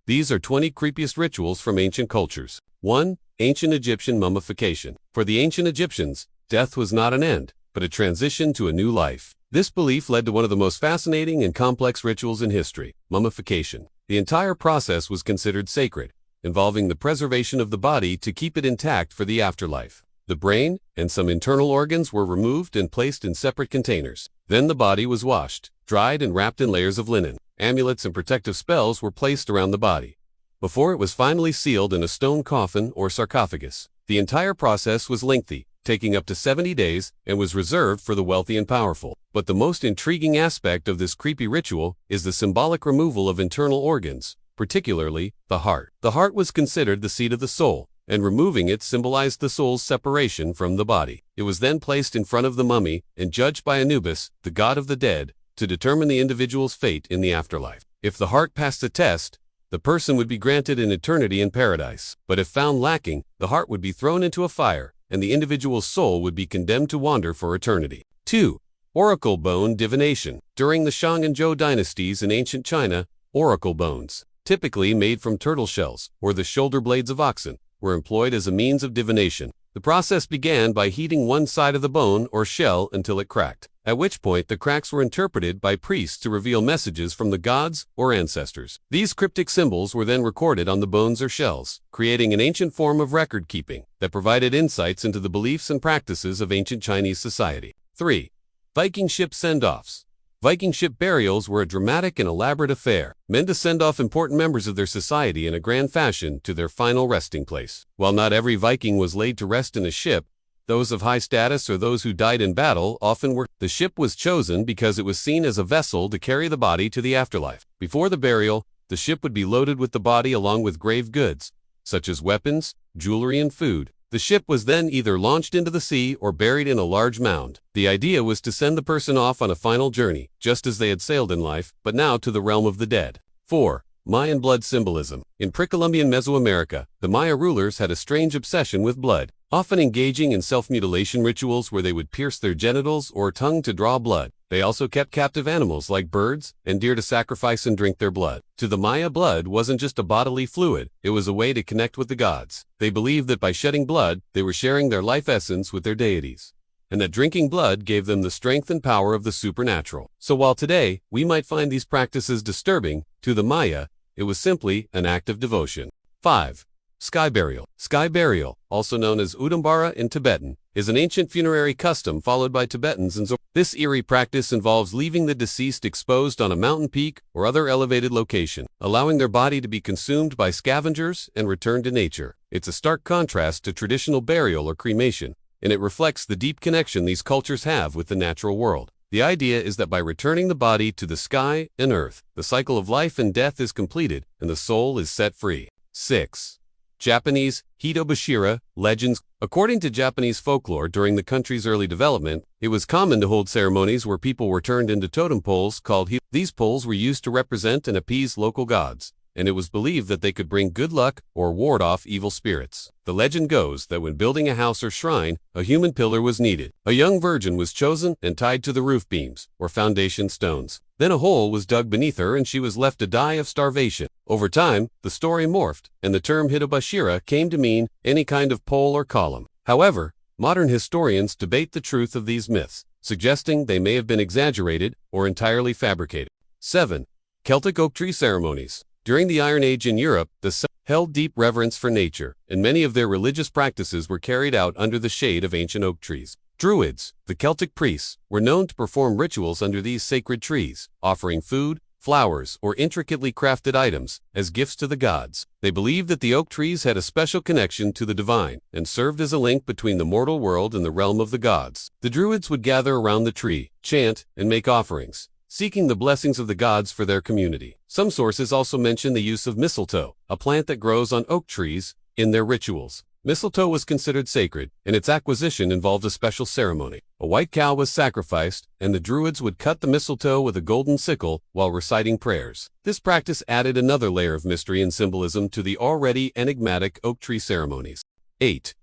These are 20 creepiest rituals from ancient cultures. 1. Ancient Egyptian mummification. For the ancient Egyptians, death was not an end, but a transition to a new life. This belief led to one of the most fascinating and complex rituals in history, mummification. The entire process was considered sacred, involving the preservation of the body to keep it intact for the afterlife. The brain and some internal organs were removed and placed in separate containers. Then the body was washed, dried, and wrapped in layers of linen. Amulets and protective spells were placed around the body before it was finally sealed in a stone coffin or sarcophagus. The entire process was lengthy, taking up to 70 days, and was reserved for the wealthy and powerful. But the most intriguing aspect of this creepy ritual is the symbolic removal of internal organs, particularly the heart. The heart was considered the seat of the soul, and removing it symbolized the soul's separation from the body. It was then placed in front of the mummy and judged by Anubis, the god of the dead, to determine the individual's fate in the afterlife. If the heart passed the test, the person would be granted an eternity in paradise. But if found lacking, the heart would be thrown into a fire, and the individual's soul would be condemned to wander for eternity. 2. Oracle bone divination. During the Shang and Zhou dynasties in ancient China, oracle bones, typically made from turtle shells or the shoulder blades of oxen, were employed as a means of divination. The process began by heating one side of the bone or shell until it cracked, at which point the cracks were interpreted by priests to reveal messages from the gods or ancestors. These cryptic symbols were then recorded on the bones or shells, creating an ancient form of record-keeping that provided insights into the beliefs and practices of ancient Chinese society. 3. Viking ship send-offs. Viking ship burials were a dramatic and elaborate affair, meant to send off important members of their society in a grand fashion to their final resting place. While not every Viking was laid to rest in a ship, those of high status or those who died in battle often were. The ship was chosen because it was seen as a vessel to carry the body to the afterlife. Before the burial, the ship would be loaded with the body along with grave goods, such as weapons, jewelry, and food. The ship was then either launched into the sea or buried in a large mound. The idea was to send the person off on a final journey, just as they had sailed in life, but now to the realm of the dead. 4. Mayan blood symbolism. In pre-Columbian Mesoamerica, the Maya rulers had a strange obsession with blood, often engaging in self-mutilation rituals where they would pierce their genitals or tongue to draw blood. They also kept captive animals like birds and deer to sacrifice and drink their blood. To the Maya, blood wasn't just a bodily fluid, it was a way to connect with the gods. They believed that by shedding blood, they were sharing their life essence with their deities, and that drinking blood gave them the strength and power of the supernatural. So while today, we might find these practices disturbing, to the Maya, it was simply an act of devotion. 5. Sky burial. Sky burial, also known as Udambara in Tibetan, is an ancient funerary custom followed by Tibetans and This eerie practice involves leaving the deceased exposed on a mountain peak or other elevated location, allowing their body to be consumed by scavengers and returned to nature. It's a stark contrast to traditional burial or cremation, and it reflects the deep connection these cultures have with the natural world. The idea is that by returning the body to the sky and earth, the cycle of life and death is completed and the soul is set free. 6. Japanese Hitobashira legends. According to Japanese folklore, during the country's early development, it was common to hold ceremonies where people were turned into totem poles called hito. These poles were used to represent and appease local gods, and it was believed that they could bring good luck or ward off evil spirits. The legend goes that when building a house or shrine, a human pillar was needed. A young virgin was chosen and tied to the roof beams, or foundation stones. Then a hole was dug beneath her and she was left to die of starvation. Over time, the story morphed, and the term Hitobashira came to mean any kind of pole or column. However, modern historians debate the truth of these myths, suggesting they may have been exaggerated or entirely fabricated. 7. Celtic oak tree ceremonies. During the Iron Age in Europe, the Celts held deep reverence for nature, and many of their religious practices were carried out under the shade of ancient oak trees. Druids, the Celtic priests, were known to perform rituals under these sacred trees, offering food, flowers, or intricately crafted items as gifts to the gods. They believed that the oak trees had a special connection to the divine and served as a link between the mortal world and the realm of the gods. The Druids would gather around the tree, chant, and make offerings, seeking the blessings of the gods for their community. Some sources also mention the use of mistletoe, a plant that grows on oak trees, in their rituals. Mistletoe was considered sacred, and its acquisition involved a special ceremony. A white cow was sacrificed, and the Druids would cut the mistletoe with a golden sickle while reciting prayers. This practice added another layer of mystery and symbolism to the already enigmatic oak tree ceremonies. 8.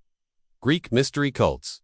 Greek mystery cults.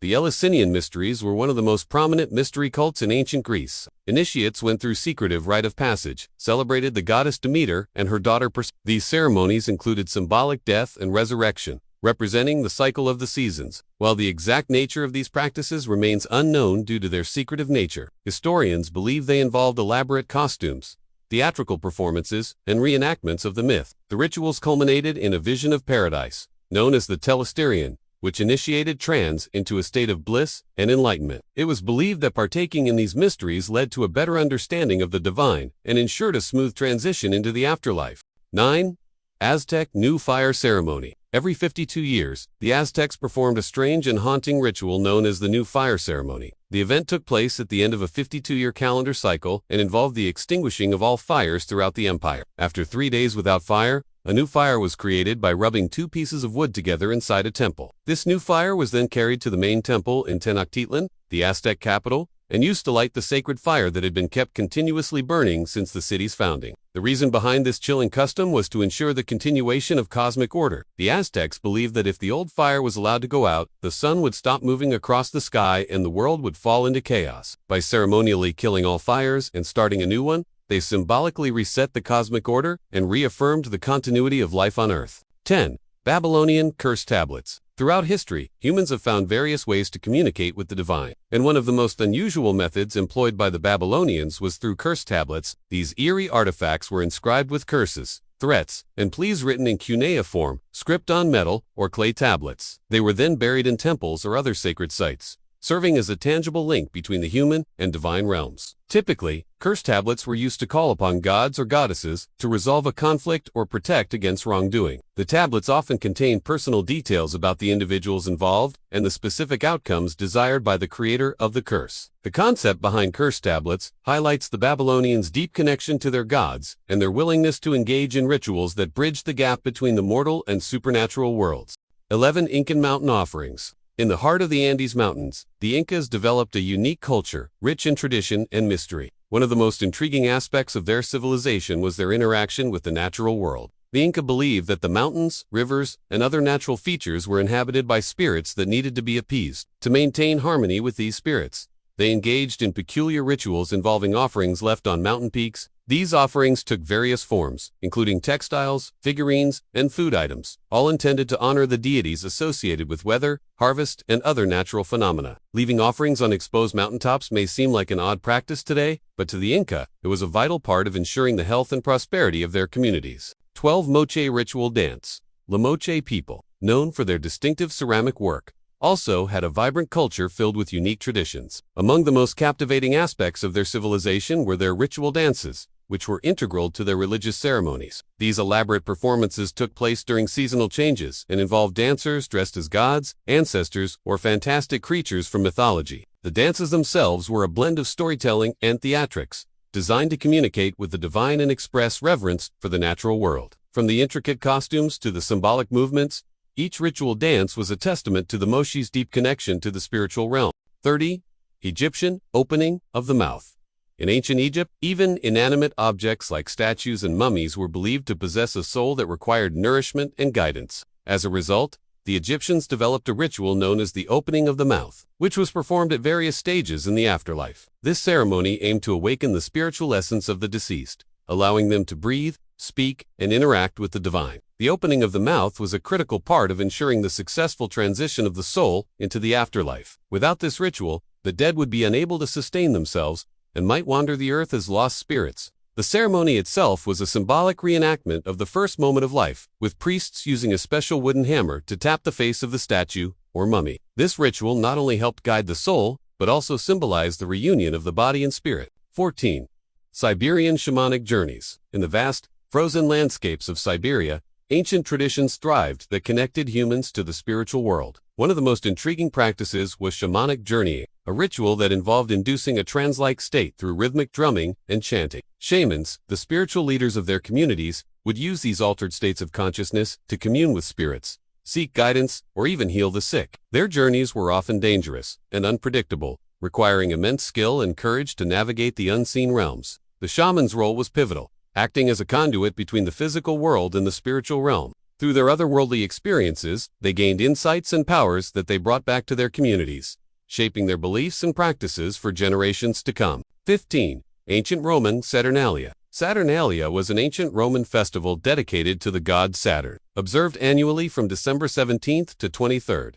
The Eleusinian mysteries were one of the most prominent mystery cults in ancient Greece. Initiates went through secretive rite of passage, celebrated the goddess Demeter and her daughter Persephone. These ceremonies included symbolic death and resurrection, representing the cycle of the seasons. While the exact nature of these practices remains unknown due to their secretive nature, historians believe they involved elaborate costumes, theatrical performances, and reenactments of the myth. The rituals culminated in a vision of paradise, known as the telesterion, which initiated trans into a state of bliss and enlightenment. It was believed that partaking in these mysteries led to a better understanding of the divine and ensured a smooth transition into the afterlife. 9. Aztec New Fire Ceremony. Every 52 years, the Aztecs performed a strange and haunting ritual known as the New Fire Ceremony. The event took place at the end of a 52-year calendar cycle and involved the extinguishing of all fires throughout the empire. After 3 days without fire, a new fire was created by rubbing 2 pieces of wood together inside a temple. This new fire was then carried to the main temple in Tenochtitlan, the Aztec capital, and used to light the sacred fire that had been kept continuously burning since the city's founding. The reason behind this chilling custom was to ensure the continuation of cosmic order. The Aztecs believed that if the old fire was allowed to go out, the sun would stop moving across the sky and the world would fall into chaos. By ceremonially killing all fires and starting a new one, they symbolically reset the cosmic order and reaffirmed the continuity of life on Earth. 10. Babylonian Curse Tablets. Throughout history, humans have found various ways to communicate with the divine, and one of the most unusual methods employed by the Babylonians was through curse tablets. These eerie artifacts were inscribed with curses, threats, and pleas written in cuneiform, script on metal, or clay tablets. They were then buried in temples or other sacred sites, serving as a tangible link between the human and divine realms. Typically, curse tablets were used to call upon gods or goddesses to resolve a conflict or protect against wrongdoing. The tablets often contain personal details about the individuals involved and the specific outcomes desired by the creator of the curse. The concept behind curse tablets highlights the Babylonians' deep connection to their gods and their willingness to engage in rituals that bridge the gap between the mortal and supernatural worlds. 11. Incan Mountain Offerings. In the heart of the Andes Mountains, the Incas developed a unique culture, rich in tradition and mystery. One of the most intriguing aspects of their civilization was their interaction with the natural world. The Inca believed that the mountains, rivers, and other natural features were inhabited by spirits that needed to be appeased. To maintain harmony with these spirits, they engaged in peculiar rituals involving offerings left on mountain peaks. These offerings took various forms, including textiles, figurines, and food items, all intended to honor the deities associated with weather, harvest, and other natural phenomena. Leaving offerings on exposed mountaintops may seem like an odd practice today, but to the Inca, it was a vital part of ensuring the health and prosperity of their communities. 12. Moche Ritual Dance. La Moche people, known for their distinctive ceramic work, also had a vibrant culture filled with unique traditions. Among the most captivating aspects of their civilization were their ritual dances, which were integral to their religious ceremonies. These elaborate performances took place during seasonal changes and involved dancers dressed as gods, ancestors, or fantastic creatures from mythology. The dances themselves were a blend of storytelling and theatrics, designed to communicate with the divine and express reverence for the natural world. From the intricate costumes to the symbolic movements, each ritual dance was a testament to the Moche's deep connection to the spiritual realm. 30. Egyptian Opening of the Mouth. In ancient Egypt, even inanimate objects like statues and mummies were believed to possess a soul that required nourishment and guidance. As a result, the Egyptians developed a ritual known as the opening of the mouth, which was performed at various stages in the afterlife. This ceremony aimed to awaken the spiritual essence of the deceased, allowing them to breathe, speak, and interact with the divine. The opening of the mouth was a critical part of ensuring the successful transition of the soul into the afterlife. Without this ritual, the dead would be unable to sustain themselves and might wander the earth as lost spirits. The ceremony itself was a symbolic reenactment of the first moment of life, with priests using a special wooden hammer to tap the face of the statue or mummy. This ritual not only helped guide the soul, but also symbolized the reunion of the body and spirit. 14. Siberian Shamanic Journeys. In the vast, frozen landscapes of Siberia, ancient traditions thrived that connected humans to the spiritual world. One of the most intriguing practices was shamanic journeying, a ritual that involved inducing a trance-like state through rhythmic drumming and chanting. Shamans, the spiritual leaders of their communities, would use these altered states of consciousness to commune with spirits, seek guidance, or even heal the sick. Their journeys were often dangerous and unpredictable, requiring immense skill and courage to navigate the unseen realms. The shaman's role was pivotal, acting as a conduit between the physical world and the spiritual realm. Through their otherworldly experiences, they gained insights and powers that they brought back to their communities, shaping their beliefs and practices for generations to come. 15. Ancient Roman Saturnalia. Saturnalia was an ancient Roman festival dedicated to the god Saturn, observed annually from December 17th to 23rd.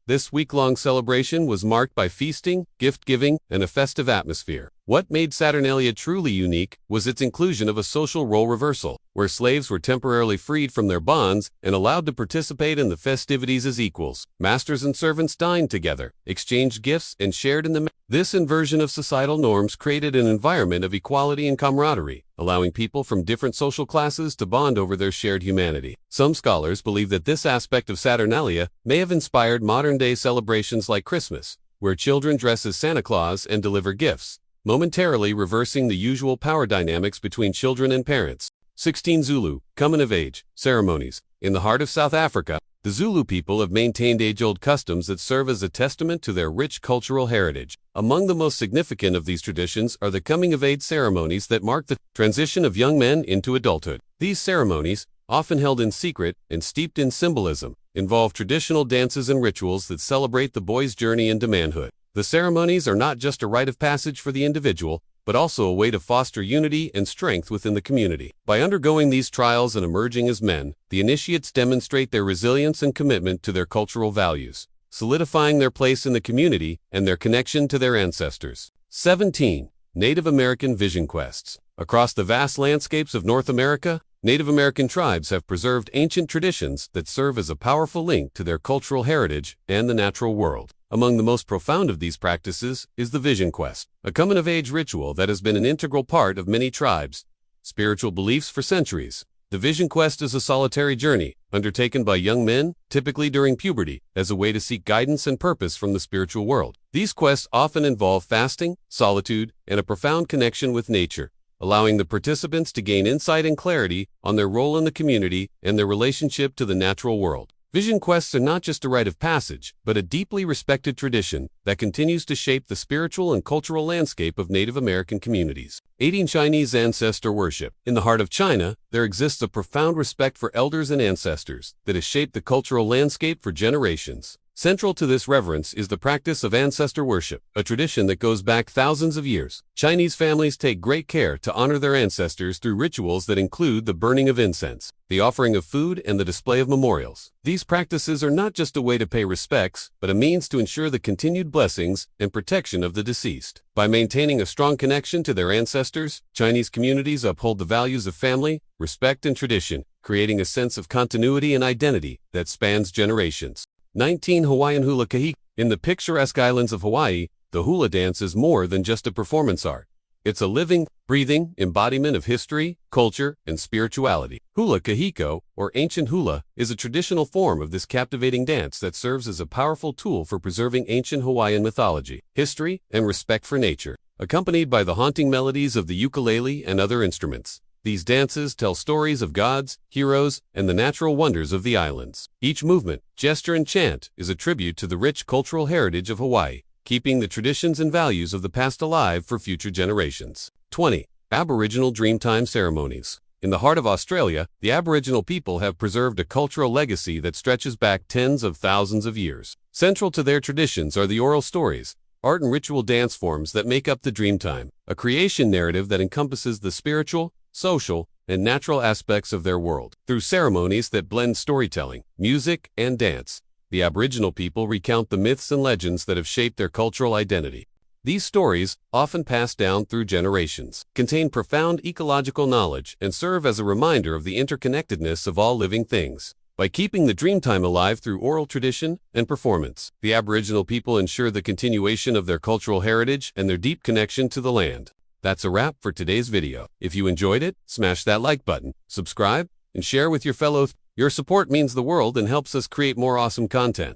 This week-long celebration was marked by feasting, gift-giving, and a festive atmosphere. What made Saturnalia truly unique was its inclusion of a social role reversal, where slaves were temporarily freed from their bonds and allowed to participate in the festivities as equals. Masters and servants dined together, exchanged gifts, and shared in the This inversion of societal norms created an environment of equality and camaraderie, allowing people from different social classes to bond over their shared humanity. Some scholars believe that this aspect of Saturnalia may have inspired modern-day celebrations like Christmas, where children dress as Santa Claus and deliver gifts, momentarily reversing the usual power dynamics between children and parents. 16. Zulu coming-of-age ceremonies. In the heart of South Africa, the Zulu people have maintained age-old customs that serve as a testament to their rich cultural heritage. Among the most significant of these traditions are the coming-of-age ceremonies that mark the transition of young men into adulthood. These ceremonies, often held in secret and steeped in symbolism, involve traditional dances and rituals that celebrate the boy's journey into manhood. The ceremonies are not just a rite of passage for the individual, but also a way to foster unity and strength within the community. By undergoing these trials and emerging as men, the initiates demonstrate their resilience and commitment to their cultural values, solidifying their place in the community and their connection to their ancestors. 17. Native American Vision Quests. Across the vast landscapes of North America, Native American tribes have preserved ancient traditions that serve as a powerful link to their cultural heritage and the natural world. Among the most profound of these practices is the Vision Quest, a coming-of-age ritual that has been an integral part of many tribes' spiritual beliefs for centuries. The Vision Quest is a solitary journey, undertaken by young men, typically during puberty, as a way to seek guidance and purpose from the spiritual world. These quests often involve fasting, solitude, and a profound connection with nature, allowing the participants to gain insight and clarity on their role in the community and their relationship to the natural world. Vision quests are not just a rite of passage, but a deeply respected tradition that continues to shape the spiritual and cultural landscape of Native American communities. 18. Chinese ancestor worship. In the heart of China, there exists a profound respect for elders and ancestors that has shaped the cultural landscape for generations. Central to this reverence is the practice of ancestor worship, a tradition that goes back thousands of years. Chinese families take great care to honor their ancestors through rituals that include the burning of incense, the offering of food, and the display of memorials. These practices are not just a way to pay respects, but a means to ensure the continued blessings and protection of the deceased. By maintaining a strong connection to their ancestors, Chinese communities uphold the values of family, respect, and tradition, creating a sense of continuity and identity that spans generations. 19. Hawaiian Hula Kahiki. In the picturesque islands of Hawaii, the hula dance is more than just a performance art. It's a living, breathing embodiment of history, culture, and spirituality. Hula kahiko, or ancient hula, is a traditional form of this captivating dance that serves as a powerful tool for preserving ancient Hawaiian mythology, history, and respect for nature. Accompanied by the haunting melodies of the ukulele and other instruments, these dances tell stories of gods, heroes, and the natural wonders of the islands. Each movement, gesture, and chant is a tribute to the rich cultural heritage of Hawaii, keeping the traditions and values of the past alive for future generations. 20. Aboriginal Dreamtime Ceremonies. In the heart of Australia, the Aboriginal people have preserved a cultural legacy that stretches back tens of thousands of years. Central to their traditions are the oral stories, art and ritual dance forms that make up the Dreamtime, a creation narrative that encompasses the spiritual, social, and natural aspects of their world. Through ceremonies that blend storytelling, music, and dance, the Aboriginal people recount the myths and legends that have shaped their cultural identity. These stories, often passed down through generations, contain profound ecological knowledge and serve as a reminder of the interconnectedness of all living things. By keeping the Dreamtime alive through oral tradition and performance, the Aboriginal people ensure the continuation of their cultural heritage and their deep connection to the land. That's a wrap for today's video. If you enjoyed it, smash that like button, subscribe, and share with your fellows. Your support means the world and helps us create more awesome content.